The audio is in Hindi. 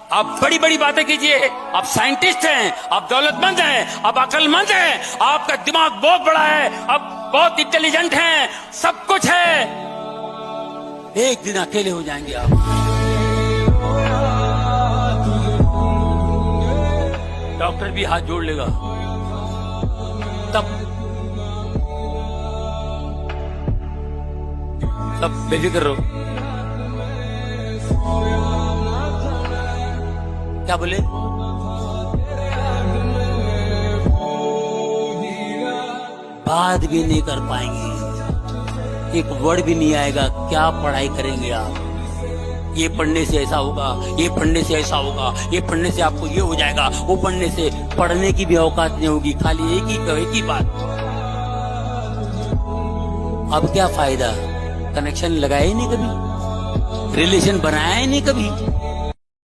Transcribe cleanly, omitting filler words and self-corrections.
आप बड़ी बड़ी बातें कीजिए, आप साइंटिस्ट हैं, आप दौलतमंद हैं, आप अक्लमंद हैं, आपका दिमाग बहुत बड़ा है, आप बहुत इंटेलिजेंट हैं, सब कुछ है। एक दिन अकेले हो जाएंगे आप। डॉक्टर भी हाथ जोड़ लेगा, तब सब बेफिक्र रहो। क्या बोले? बात भी नहीं कर पाएंगे, एक वर्ड भी नहीं आएगा, क्या पढ़ाई करेंगे आप? ये पढ़ने से ऐसा होगा, ये पढ़ने से ऐसा होगा, ये पढ़ने से आपको ये हो जाएगा, वो पढ़ने से पढ़ने की भी औकात नहीं होगी, खाली एक ही बात। अब क्या फायदा? कनेक्शन लगाया ही नहीं कभी, रिलेशन बनाया ही नहीं कभी।